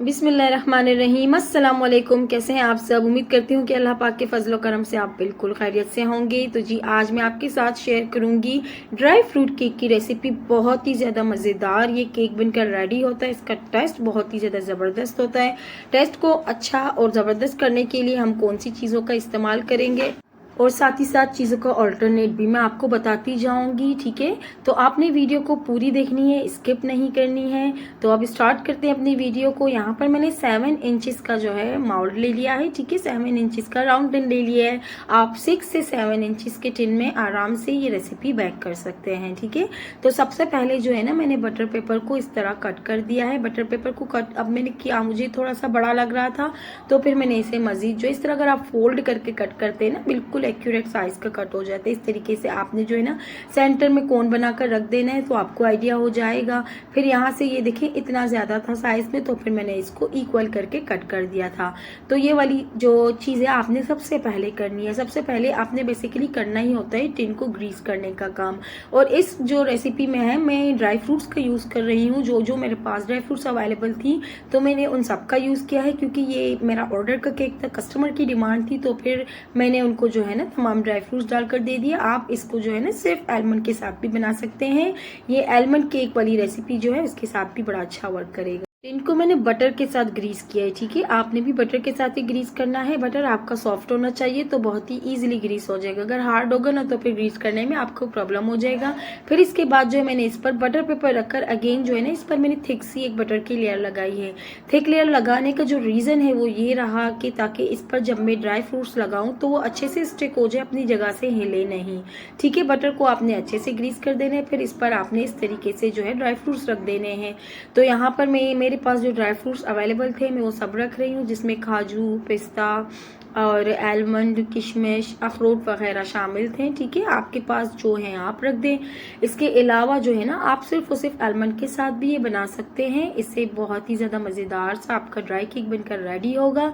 बिस्मिल्लाहिर्रहमानिर्रहीम। अस्सलाम वालेकुम। कैसे हैं आप सब? उम्मीद करती हूँ कि अल्लाह पाक के फजल करम से आप बिल्कुल खैरियत से होंगे। तो जी आज मैं आपके साथ शेयर करूँगी ड्राई फ्रूट केक की रेसिपी। बहुत ही ज़्यादा मज़ेदार ये केक बनकर रेडी होता है। इसका टेस्ट बहुत ही ज़्यादा ज़बरदस्त होता है। टेस्ट को अच्छा और ज़बरदस्त करने के लिए हम कौन सी चीज़ों का इस्तेमाल करेंगे और साथ ही साथ चीज़ों का ऑल्टरनेट भी मैं आपको बताती जाऊंगी। ठीक है, तो आपने वीडियो को पूरी देखनी है, स्किप नहीं करनी है। तो अब स्टार्ट करते हैं अपनी वीडियो को। यहाँ पर मैंने 7 इंचेस का जो है माउल्ड ले लिया है। ठीक है, 7 इंचेस का राउंड टिन ले लिया है। आप 6 से 7 इंचेस के टिन में आराम से ये रेसिपी बेक कर सकते हैं। ठीक है, तो सबसे पहले जो है ना, मैंने बटर पेपर को इस तरह कट कर दिया है। बटर पेपर को कट अब मैंने किया, मुझे थोड़ा सा बड़ा लग रहा था तो फिर मैंने इसे मजीद जो इस तरह अगर आप फोल्ड करके कट करते हैं ना, बिल्कुल एक्यूरेट साइज का कट हो जाता है। इस तरीके से आपने जो है ना सेंटर में कोन बनाकर रख देना है, तो आपको आइडिया हो जाएगा। फिर यहाँ से ये देखिए इतना ज्यादा था साइज में, तो फिर मैंने इसको इक्वल करके कट कर दिया था। तो ये वाली जो चीज है आपने सबसे पहले करनी है। सबसे पहले आपने बेसिकली करना ही होता है टिन को ग्रीस करने का काम। और इस जो रेसिपी में है, मैं ड्राई फ्रूट्स का यूज कर रही हूँ। जो जो मेरे पास ड्राई फ्रूट्स अवेलेबल थी तो मैंने उन सब का यूज किया है, क्योंकि ये मेरा ऑर्डर का केक था, कस्टमर की डिमांड थी। तो फिर मैंने उनको जो है ना तमाम ड्राई फ्रूट्स डालकर दे दिया। आप इसको जो है ना सिर्फ आलमंड के साथ भी बना सकते हैं। ये आलमंड केक वाली रेसिपी जो है उसके साथ भी बड़ा अच्छा वर्क करेगा। इनको मैंने बटर के साथ ग्रीस किया है। ठीक है, आपने भी बटर के साथ ही ग्रीस करना है। बटर आपका सॉफ्ट होना चाहिए तो बहुत ही इजीली ग्रीस हो जाएगा। अगर हार्ड होगा ना तो फिर ग्रीस करने में आपको प्रॉब्लम हो जाएगा। फिर इसके बाद जो है मैंने इस पर बटर पेपर रखकर अगेन जो है ना इस पर मैंने थिक सी एक बटर की लेयर लगाई है। थिक लेयर लगाने का जो रीजन है वो ये रहा कि ताकि इस पर जब मैं ड्राई फ्रूट्स लगाऊं तो वो अच्छे से स्टिक हो जाए, अपनी जगह से हिले नहीं। ठीक है, बटर को आपने अच्छे से ग्रीस कर देना है। फिर इस पर आपने इस तरीके से जो है ड्राई फ्रूट्स रख देने हैं। तो यहाँ पर मेरे पास जो ड्राई फ्रूट्स अवेलेबल थे मैं वो सब रख रही हूँ, जिसमें काजू, पिस्ता और आलमंड, किशमिश, अखरोट वगैरह शामिल थे। ठीक है, आपके पास जो है आप रख दें। इसके अलावा जो है ना आप सिर्फ और सिर्फ आलमंड के साथ भी ये बना सकते हैं। इससे बहुत ही ज़्यादा मज़ेदार सा आपका ड्राई केक बनकर रेडी होगा।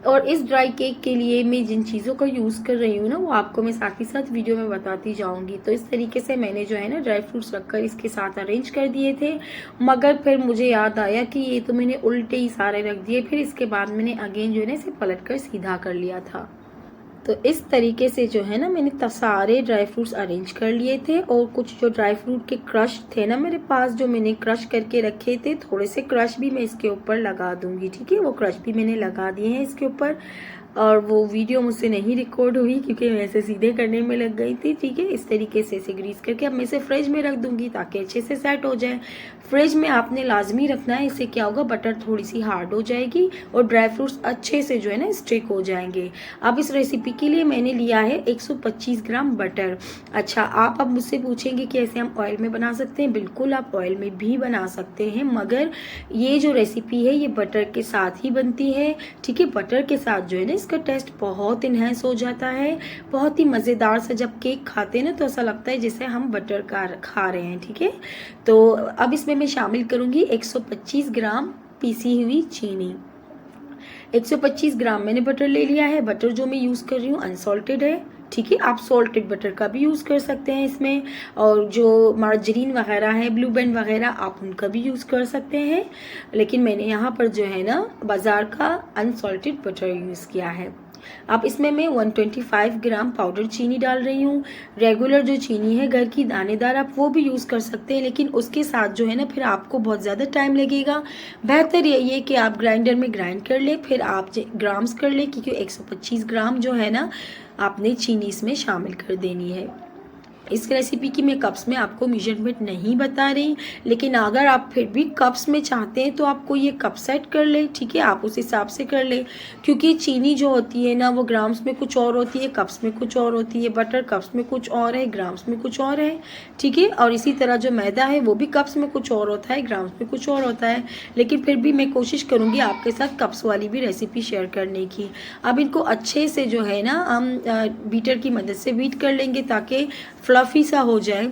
और इस ड्राई केक के लिए मैं जिन चीज़ों का यूज़ कर रही हूँ ना वो आपको मैं साथ ही साथ वीडियो में बताती जाऊँगी। तो इस तरीके से मैंने जो है ना ड्राई फ्रूट्स रखकर इसके साथ अरेंज कर दिए थे, मगर फिर मुझे याद आया कि ये तो मैंने उल्टे ही सारे रख दिए। फिर इसके बाद मैंने अगेन जो है ना इसे पलट कर सीधा कर लिया था। तो इस तरीके से जो है ना मैंने सारे ड्राई फ्रूट्स अरेंज कर लिए थे। और कुछ जो ड्राई फ्रूट के क्रश थे ना मेरे पास, जो मैंने क्रश करके रखे थे, थोड़े से क्रश भी मैं इसके ऊपर लगा दूंगी। ठीक है, वो क्रश भी मैंने लगा दिए हैं इसके ऊपर। और वो वीडियो मुझसे नहीं रिकॉर्ड हुई क्योंकि मैं इसे सीधे करने में लग गई थी। ठीक है, इस तरीके से इसे ग्रीस करके अब मैं इसे फ्रिज में रख दूंगी ताकि अच्छे से सेट हो जाए। फ्रिज में आपने लाजमी रखना है, इससे क्या होगा बटर थोड़ी सी हार्ड हो जाएगी और ड्राई फ्रूट्स अच्छे से जो है ना स्टिक हो जाएंगे। अब इस रेसिपी के लिए मैंने लिया है 125 ग्राम बटर। अच्छा, आप अब मुझसे पूछेंगे कि ऐसे हम ऑयल में बना सकते हैं? बिल्कुल, आप ऑयल में भी बना सकते हैं, मगर ये जो रेसिपी है ये बटर के साथ ही बनती है। ठीक है, बटर के साथ जो है ना इसका टेस्ट बहुत इनहेंस हो जाता है, बहुत ही मज़ेदार सा। जब केक खाते हैं ना तो ऐसा लगता है जैसे हम बटर का खा रहे हैं। ठीक है, तो अब इसमें मैं शामिल करूंगी 125 ग्राम पीसी हुई चीनी। 125 ग्राम मैंने बटर ले लिया है। बटर जो मैं यूज़ कर रही हूँ अनसॉल्टेड है। ठीक है, आप सॉल्टेड बटर का भी यूज़ कर सकते हैं इसमें। और जो मार्जरीन वगैरह है, ब्लू बैंड वगैरह, आप उनका भी यूज़ कर सकते हैं। लेकिन मैंने यहाँ पर जो है ना बाज़ार का अनसॉल्टेड बटर यूज़ किया है। अब इसमें मैं 125 ग्राम पाउडर चीनी डाल रही हूँ। रेगुलर जो चीनी है घर की दानेदार, आप वो भी यूज़ कर सकते हैं, लेकिन उसके साथ जो है ना फिर आपको बहुत ज़्यादा टाइम लगेगा। बेहतर यही है कि आप ग्राइंडर में ग्राइंड कर ले, फिर आप ग्राम्स कर ले, क्योंकि 125 ग्राम जो है ना आपने चीनी इसमें शामिल कर देनी है। इस रेसिपी की मैं कप्स में आपको मेजरमेंट नहीं बता रही, लेकिन अगर आप फिर भी कप्स में चाहते हैं तो आपको ये कप सेट कर ले। ठीक है, आप उस हिसाब से कर ले, क्योंकि चीनी जो होती है ना वो ग्राम्स में कुछ और होती है, कप्स में कुछ और होती है। बटर कप्स में कुछ और है, ग्राम्स में कुछ और है। ठीक है, और इसी तरह जो मैदा है वो भी कप्स में कुछ और होता है, ग्राम्स में कुछ और होता है। लेकिन फिर भी मैं कोशिश करूँगी आपके साथ कप्स वाली भी रेसिपी शेयर करने की। अब इनको अच्छे से जो है ना हम बीटर की मदद से बीट कर लेंगे ताकि फ्लफी सा हो जाए,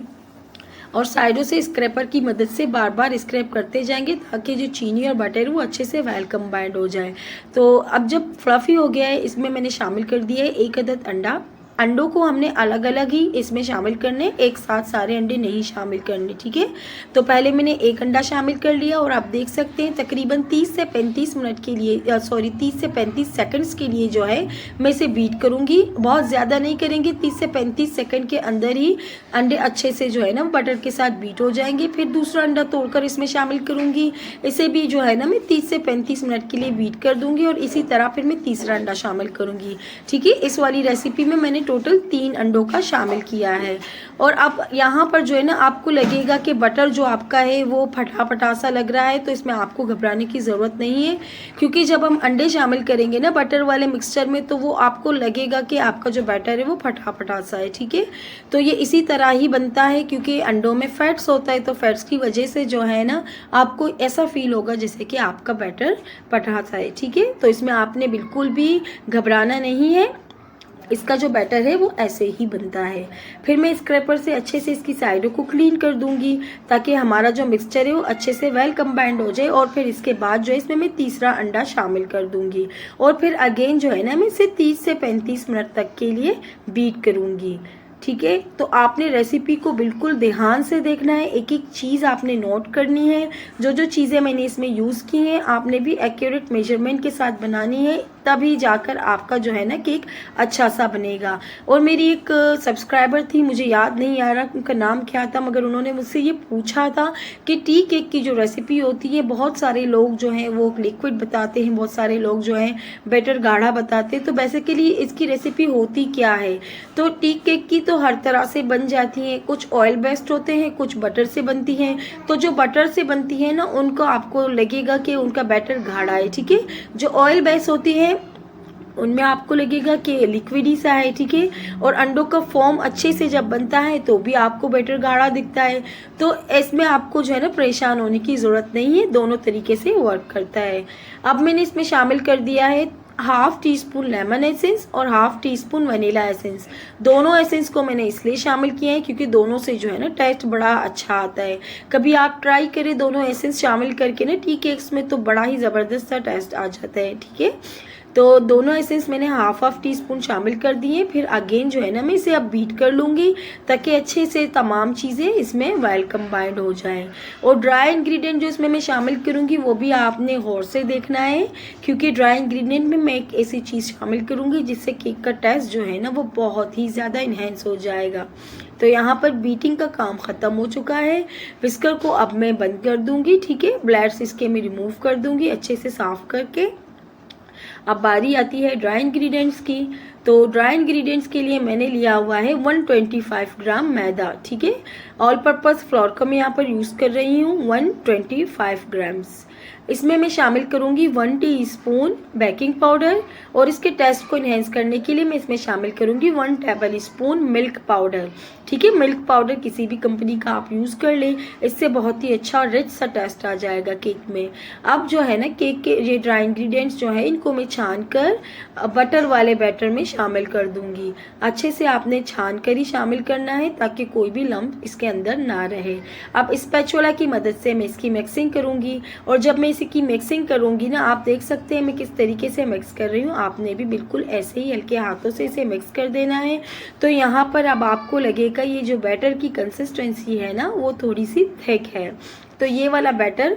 और साइडों से स्क्रैपर की मदद से बार बार स्क्रैप करते जाएंगे ताकि जो चीनी और बटर वो अच्छे से वेल कंबाइंड हो जाए। तो अब जब फ्लफी हो गया है, इसमें मैंने शामिल कर दिया है 1 अदद अंडा। अंडों को हमने अलग अलग ही इसमें शामिल करने, एक साथ सारे अंडे नहीं शामिल करने, ठीक है। तो पहले मैंने एक अंडा शामिल कर लिया और आप देख सकते हैं तकरीबन 30 से 35 मिनट के लिए 30 से 35 सेकंड्स के लिए जो है मैं इसे बीट करूंगी। बहुत ज़्यादा नहीं करेंगे, 30 से 35 सेकंड के अंदर ही अंडे अच्छे से जो है ना बटर के साथ बीट हो जाएंगे। फिर दूसरा अंडा तोड़कर इसमें शामिल करूंगी, इसे भी जो है ना मैं 30 से 35 मिनट के लिए बीट कर दूंगी और इसी तरह फिर मैं तीसरा अंडा शामिल करूंगी, ठीक है। इस वाली रेसिपी में मैंने टोटल 3 अंडों का शामिल किया है। और अब यहाँ पर जो है ना आपको लगेगा कि बटर जो आपका है वो फटा फटा सा लग रहा है, तो इसमें आपको घबराने की ज़रूरत नहीं है, क्योंकि जब हम अंडे शामिल करेंगे ना बटर वाले मिक्सचर में तो वो आपको लगेगा कि आपका जो बैटर है वो फटा फटा सा है, ठीक है। तो ये इसी तरह ही बनता है, क्योंकि अंडों में फैट्स होता है, तो फैट्स की वजह से जो है ना आपको ऐसा फील होगा जैसे कि आपका बैटर फटा सा है, ठीक है। तो इसमें आपने बिल्कुल भी घबराना नहीं है, इसका जो बैटर है वो ऐसे ही बनता है। फिर मैं स्क्रैपर से अच्छे से इसकी साइडों को क्लीन कर दूंगी ताकि हमारा जो मिक्सचर है वो अच्छे से वेल कंबाइंड हो जाए। और फिर इसके बाद जो है इसमें मैं तीसरा अंडा शामिल कर दूंगी और फिर अगेन जो है ना मैं इसे 30 से 35 मिनट तक के लिए बीट करूंगी, ठीक है। तो आपने रेसिपी को बिल्कुल ध्यान से देखना है, एक एक चीज़ आपने नोट करनी है। जो जो चीज़ें मैंने इसमें यूज़ की हैं आपने भी एक्यूरेट मेजरमेंट के साथ बनानी है, तभी जाकर आपका जो है ना केक अच्छा सा बनेगा। और मेरी एक सब्सक्राइबर थी, मुझे याद नहीं आ रहा उनका नाम क्या था, मगर उन्होंने मुझसे ये पूछा था कि टी केक की जो रेसिपी होती है बहुत सारे लोग जो हैं वो लिक्विड बताते हैं, बहुत सारे लोग जो हैं बैटर गाढ़ा बताते हैं, तो बेसिकली इसकी रेसिपी होती क्या है। तो टी केक की तो हर तरह से बन जाती हैं, कुछ ऑयल बेस्ड होते हैं, कुछ बटर से बनती हैं। तो जो बटर से बनती है ना उनको आपको लगेगा कि उनका बैटर गाढ़ा है, ठीक है। जो ऑयल बेस्ड होती है उनमें आपको लगेगा कि लिक्विड ही सा है, ठीक है। और अंडों का फॉर्म अच्छे से जब बनता है तो भी आपको बैटर गाढ़ा दिखता है। तो इसमें आपको जो है ना परेशान होने की ज़रूरत नहीं है, दोनों तरीके से वर्क करता है। अब मैंने इसमें शामिल कर दिया है half teaspoon lemon essence और half teaspoon vanilla essence. दोनों एसेंस को मैंने इसलिए शामिल किया है क्योंकि दोनों से जो है ना टेस्ट बड़ा अच्छा आता है। कभी आप ट्राई करें दोनों एसेंस शामिल करके ना टी केक्स में, तो बड़ा ही ज़बरदस्त सा टेस्ट आ जाता है, ठीक है। तो दोनों एसेंस मैंने हाफ टी स्पून शामिल कर दिए। फिर अगेन जो है ना मैं इसे अब बीट कर लूँगी ताकि अच्छे से तमाम चीज़ें इसमें वेल कंबाइंड हो जाएं। और ड्राई इंग्रेडिएंट जो इसमें मैं शामिल करूँगी वो भी आपने गौर से देखना है, क्योंकि ड्राई इंग्रेडिएंट में मैं एक ऐसी चीज़ शामिल करूँगी जिससे केक का टेस्ट जो है ना वो बहुत ही ज़्यादा इन्हेंस हो जाएगा। तो यहाँ पर बीटिंग का काम ख़त्म हो चुका है। विस्कर को अब मैं बंद कर दूँगी, ठीक है। ब्लेड्स इसके मैं रिमूव कर दूँगी अच्छे से साफ़ करके। अब बारी आती है ड्राई इंग्रेडिएंट्स की। तो ड्राई इंग्रेडिएंट्स के लिए मैंने लिया हुआ है 125 ग्राम मैदा, ठीक है। ऑल पर्पस फ्लोर का मैं यहाँ पर यूज़ कर रही हूँ 125 ग्राम्स। इसमें मैं शामिल करूंगी 1 टीस्पून बेकिंग पाउडर और इसके टेस्ट को इन्हेंस करने के लिए मैं इसमें शामिल करूंगी 1 टेबल स्पून मिल्क पाउडर, ठीक है। मिल्क पाउडर किसी भी कंपनी का आप यूज़ कर लें, इससे बहुत ही अच्छा और रिच सा टेस्ट आ जाएगा केक में। अब जो है ना केक के ये ड्राई इंग्रेडिएंट्स जो है इनको मैं छान कर बटर वाले बैटर में शामिल कर दूंगी। अच्छे से आपने छान कर ही शामिल करना है ताकि कोई भी लम्ब इसके अंदर ना रहे। अब स्पैचुला की मदद से मैं इसकी मिक्सिंग करूंगी और जब मैं इसकी मिक्सिंग करूंगी ना आप देख सकते हैं मैं किस तरीके से मिक्स कर रही हूँ। आपने भी बिल्कुल ऐसे ही हल्के हाथों से इसे मिक्स कर देना है। तो यहाँ पर अब आपको लगेगा ये जो बैटर की कंसिस्टेंसी है ना वो थोड़ी सी थिक है। तो ये वाला बैटर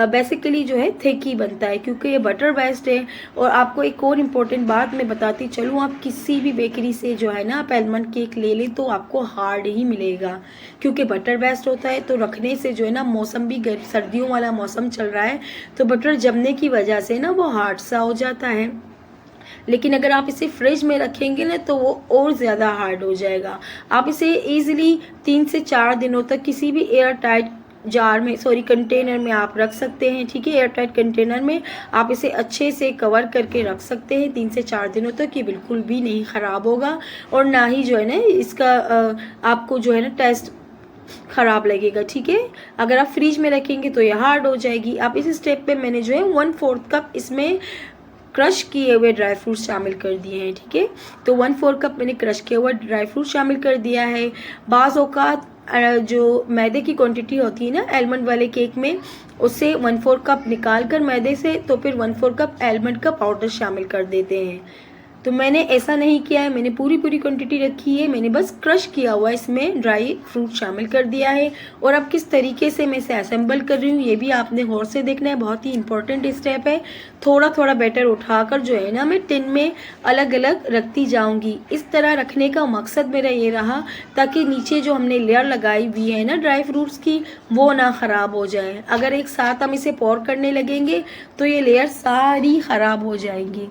बेसिकली जो है थिक ही बनता है क्योंकि ये बटर बेस्ड है। और आपको एक और इम्पोर्टेंट बात मैं बताती चलूँ, आप किसी भी बेकरी से जो है ना आप आलमंड केक ले लें तो आपको हार्ड ही मिलेगा क्योंकि बटर बेस्ड होता है। तो रखने से जो है ना मौसम भी सर्दियों वाला मौसम चल रहा है तो बटर जमने की वजह से ना वो हार्ड सा हो जाता है। लेकिन अगर आप इसे फ्रिज में रखेंगे ना तो वो और ज़्यादा हार्ड हो जाएगा। आप इसे ईजिली 3 से 4 दिनों तक किसी भी एयर टाइट जार में कंटेनर में आप रख सकते हैं, ठीक है। एयर टाइट कंटेनर में आप इसे अच्छे से कवर करके रख सकते हैं 3 से 4 दिनों तक। ये बिल्कुल भी नहीं ख़राब होगा और ना ही जो है ना इसका आपको जो है ना टेस्ट ख़राब लगेगा, ठीक है। अगर आप फ्रिज में रखेंगे तो ये हार्ड हो जाएगी। आप इस स्टेप पे मैंने जो है 1/4 कप इसमें क्रश किए हुए ड्राई फ्रूट्स शामिल कर दिए हैं, ठीक है। तो 1/4 कप मैंने क्रश किया हुआ ड्राई फ्रूट शामिल कर दिया है। बाज़ औक़ात जो मैदे की क्वांटिटी होती है ना आलमंड वाले केक में उससे 1/4 कप निकाल कर मैदे से तो फिर 1/4 कप आलमंड का पाउडर शामिल कर देते हैं। तो मैंने ऐसा नहीं किया है, मैंने पूरी क्वांटिटी रखी है, मैंने बस क्रश किया हुआ इसमें ड्राई फ्रूट शामिल कर दिया है। और अब किस तरीके से मैं इसे असेंबल कर रही हूँ ये भी आपने गौर से देखना है, बहुत ही इंपॉर्टेंट स्टेप है। थोड़ा थोड़ा बैटर उठाकर जो है ना मैं टिन में अलग अलग रखती जाऊँगी। इस तरह रखने का मकसद मेरा ये रहा ताकि नीचे जो हमने लेयर लगाई हुई है ना ड्राई फ्रूट्स की वो ना ख़राब हो जाए। अगर एक साथ हम इसे पोर करने लगेंगे तो ये लेयर सारी ख़राब हो जाएंगी।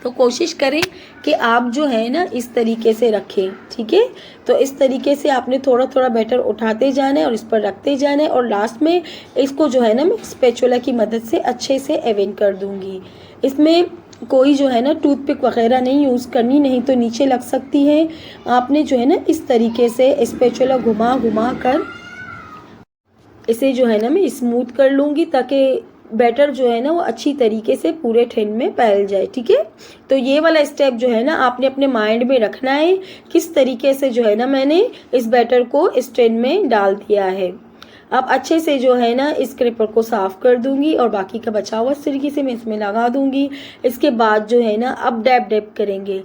तो कोशिश करें कि आप जो है ना इस तरीके से रखें, ठीक है। तो इस तरीके से आपने थोड़ा थोड़ा बैटर उठाते जाना है और इस पर रखते जाना है और लास्ट में इसको जो है ना मैं स्पैचुला की मदद से अच्छे से इवन कर दूंगी। इसमें कोई जो है ना टूथपिक वगैरह नहीं यूज़ करनी, नहीं तो नीचे लग सकती है। आपने जो है ना इस तरीके से स्पैचुला घुमा घुमा कर इसे जो है ना मैं स्मूथ कर लूँगी ताकि बैटर जो है ना वो अच्छी तरीके से पूरे टिन में फैल जाए, ठीक है। तो ये वाला स्टेप जो है ना आपने अपने माइंड में रखना है, किस तरीके से जो है ना मैंने इस बैटर को इस टिन में डाल दिया है। अब अच्छे से जो है ना इस क्रेपर को साफ कर दूंगी और बाकी का बचा हुआ इस तरीके से मैं इसमें लगा दूंगी। इसके बाद जो है ना अब डैब डैब करेंगे।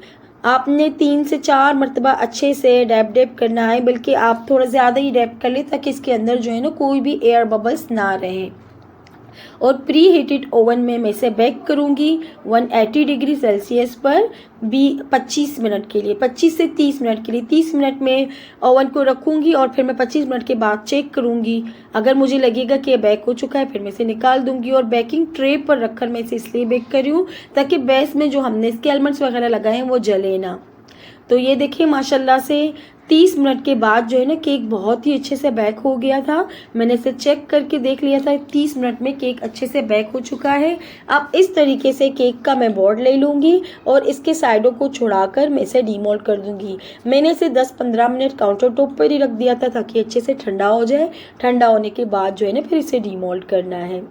आपने 3 से 4 मरतबा अच्छे से डैब डैब करना है, बल्कि आप थोड़ा ज़्यादा ही डैब कर ले ताकि इसके अंदर जो है ना कोई भी एयर बबल्स ना रहे। और प्री हीटेड ओवन में मैं इसे बेक करूंगी 180 डिग्री सेल्सियस पर 25 मिनट के लिए, 25 से 30 मिनट के लिए। 30 मिनट में ओवन को रखूंगी और फिर मैं 25 मिनट के बाद चेक करूंगी। अगर मुझे लगेगा कि बेक हो चुका है फिर मैं इसे निकाल दूंगी। और बेकिंग ट्रे पर रखकर मैं इसे इसलिए बेक कर रही हूँ ताकि बेस में जो हमने इसके एलिमेंट्स वगैरह लगाए हैं वो जले ना। तो ये देखिए माशाल्लाह से 30 मिनट के बाद जो है ना केक बहुत ही अच्छे से बेक हो गया था। मैंने इसे चेक करके देख लिया था, 30 मिनट में केक अच्छे से बेक हो चुका है। अब इस तरीके से केक का मैं बोर्ड ले लूँगी और इसके साइडों को छुड़ाकर मैं इसे डीमोल्ड कर दूँगी। मैंने इसे 10-15 मिनट काउंटर टॉप पर ही रख दिया था ताकि अच्छे से ठंडा हो जाए। ठंडा होने के बाद जो है ना फिर इसे डीमोल्ड करना है।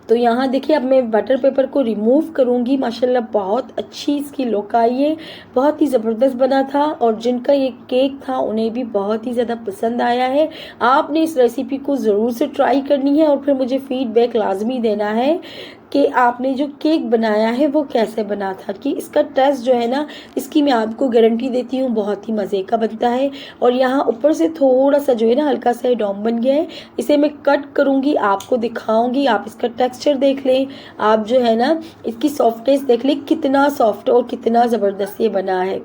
तो यहाँ देखिए अब मैं बटर पेपर को रिमूव करूँगी। माशाल्लाह बहुत अच्छी इसकी लुक आई है, बहुत ही ज़बरदस्त बना था और जिनका ये केक था उन्हें भी बहुत ही ज़्यादा पसंद आया है। आपने इस रेसिपी को ज़रूर से ट्राई करनी है और फिर मुझे फीडबैक लाजमी देना है कि आपने जो केक बनाया है वो कैसे बना था। कि इसका टेस्ट जो है ना इसकी मैं आपको गारंटी देती हूँ बहुत ही मज़े का बनता है। और यहाँ ऊपर से थोड़ा सा जो है ना हल्का सा डोम बन गया है, इसे मैं कट करूँगी, आपको दिखाऊँगी। आप इसका टेक्सचर देख लें, आप जो है ना इसकी सॉफ्टनेस देख लें, कितना सॉफ्ट और कितना ज़बरदस्त ये बना है।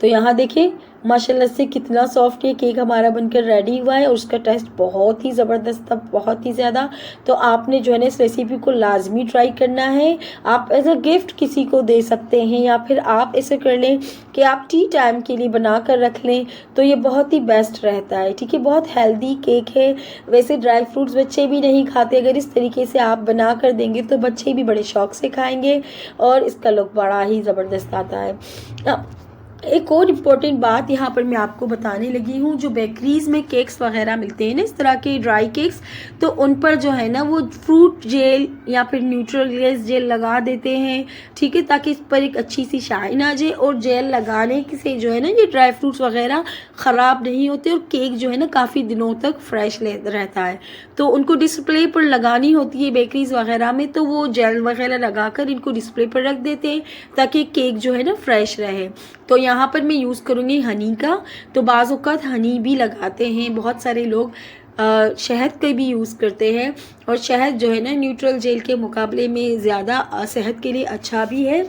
तो यहाँ देखिए माशाल्लाह से कितना सॉफ्ट ये केक हमारा बनकर रेडी हुआ है और उसका टेस्ट बहुत ही ज़बरदस्त था, बहुत ही ज़्यादा। तो आपने जो है ना इस रेसिपी को लाजमी ट्राई करना है। आप एज अ गिफ्ट किसी को दे सकते हैं या फिर आप ऐसे कर लें कि आप टी टाइम के लिए बना कर रख लें, तो ये बहुत ही बेस्ट रहता है, ठीक है। बहुत हेल्दी केक है। वैसे ड्राई फ्रूट्स बच्चे भी नहीं खाते, अगर इस तरीके से आप बना कर देंगे तो बच्चे भी बड़े शौक से खाएंगे और इसका लुक बड़ा ही ज़बरदस्त आता है। एक और इम्पोर्टेंट बात यहाँ पर मैं आपको बताने लगी हूँ, जो बेकरीज़ में केक्स वगैरह मिलते हैं ना इस तरह के ड्राई केक्स, तो उन पर जो है ना वो फ्रूट जेल या फिर न्यूट्रल ग्लेस जेल लगा देते हैं, ठीक है, ताकि इस पर एक अच्छी सी शाइन आ जाए। और जेल लगाने से जो है ना ये ड्राई फ्रूट्स वगैरह ख़राब नहीं होते और केक जो है ना काफ़ी दिनों तक फ्रेश रहता है। तो उनको डिस्प्ले पर लगानी होती है बेकरीज़ वगैरह में, तो वो जेल वगैरह लगा कर इनको डिस्प्ले पर रख देते हैं ताकि केक जो है ना फ्रेश रहे। तो यहाँ पर मैं यूज़ करूँगी हनी का। तो बाज़ औक़ात हनी भी लगाते हैं, बहुत सारे लोग शहद का भी यूज़ करते हैं और शहद जो है ना न्यूट्रल जेल के मुकाबले में ज़्यादा सेहत के लिए अच्छा भी है।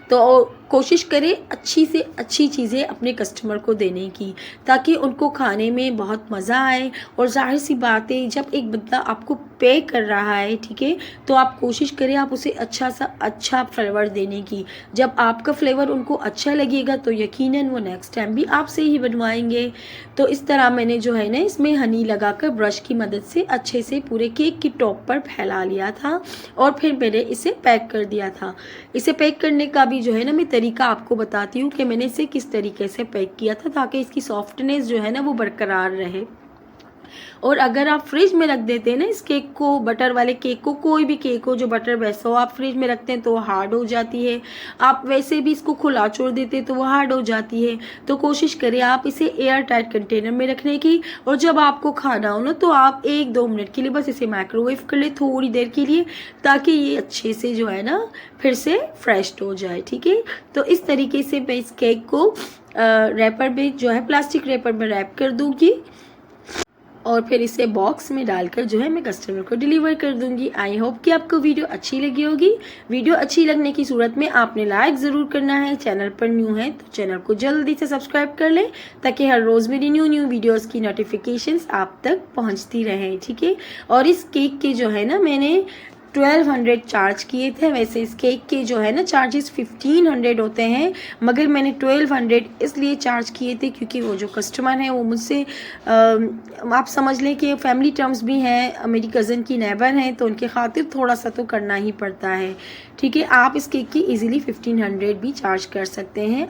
तो कोशिश करें अच्छी से अच्छी चीज़ें अपने कस्टमर को देने की ताकि उनको खाने में बहुत मज़ा आए। और जाहिर सी बात है जब एक बंदा आपको पे कर रहा है, ठीक है, तो आप कोशिश करें आप उसे अच्छा फ्लेवर देने की। जब आपका फ्लेवर उनको अच्छा लगेगा तो यकीनन वो नेक्स्ट टाइम भी आपसे ही बनवाएंगे। तो इस तरह मैंने जो है ना इसमें हनी लगाकर ब्रश की मदद से अच्छे से पूरे केक की टॉप पर फैला लिया था और फिर मैंने इसे पैक कर दिया था। इसे पैक करने का भी जो है ना मैं तरीका आपको बताती हूँ कि मैंने इसे किस तरीके से पैक किया था ताकि इसकी सॉफ्टनेस जो है ना वो बरकरार रहे। और अगर आप फ्रिज में रख देते हैं ना इस केक को, बटर वाले केक को, कोई भी केक हो जो बटर वैसा हो, आप फ्रिज में रखते हैं तो वो हार्ड हो जाती है। आप वैसे भी इसको खुला छोड़ देते हैं तो वो हार्ड हो जाती है। तो कोशिश करें आप इसे एयर टाइट कंटेनर में रखने की, और जब आपको खाना हो ना तो आप 1-2 मिनट के लिए बस इसे माइक्रोवेव कर ले थोड़ी देर के लिए, ताकि ये अच्छे से जो है ना फिर से फ्रेश हो जाए। ठीक है, तो इस तरीके से मैं इस केक को रैपर में जो है प्लास्टिक रैपर में रैप कर दूंगी और फिर इसे बॉक्स में डालकर जो है मैं कस्टमर को डिलीवर कर दूंगी। आई होप कि आपको वीडियो अच्छी लगी होगी। वीडियो अच्छी लगने की सूरत में आपने लाइक ज़रूर करना है। चैनल पर न्यू है तो चैनल को जल्दी से सब्सक्राइब कर लें, ताकि हर रोज़ मेरी न्यू वीडियोस की नोटिफिकेशंस आप तक पहुंचती रहें। ठीक है, और इस केक के जो है ना मैंने 1200 चार्ज किए थे। वैसे इस केक के जो है ना चार्जेस 1500 होते हैं, मगर मैंने 1200 इसलिए चार्ज किए थे क्योंकि वो जो कस्टमर है वो मुझसे आप समझ लें कि फैमिली टर्म्स भी हैं, मेरी कज़न की नेबर हैं, तो उनके खातिर थोड़ा सा तो करना ही पड़ता है। ठीक है, आप इस केक की इजीली 1500 भी चार्ज कर सकते हैं।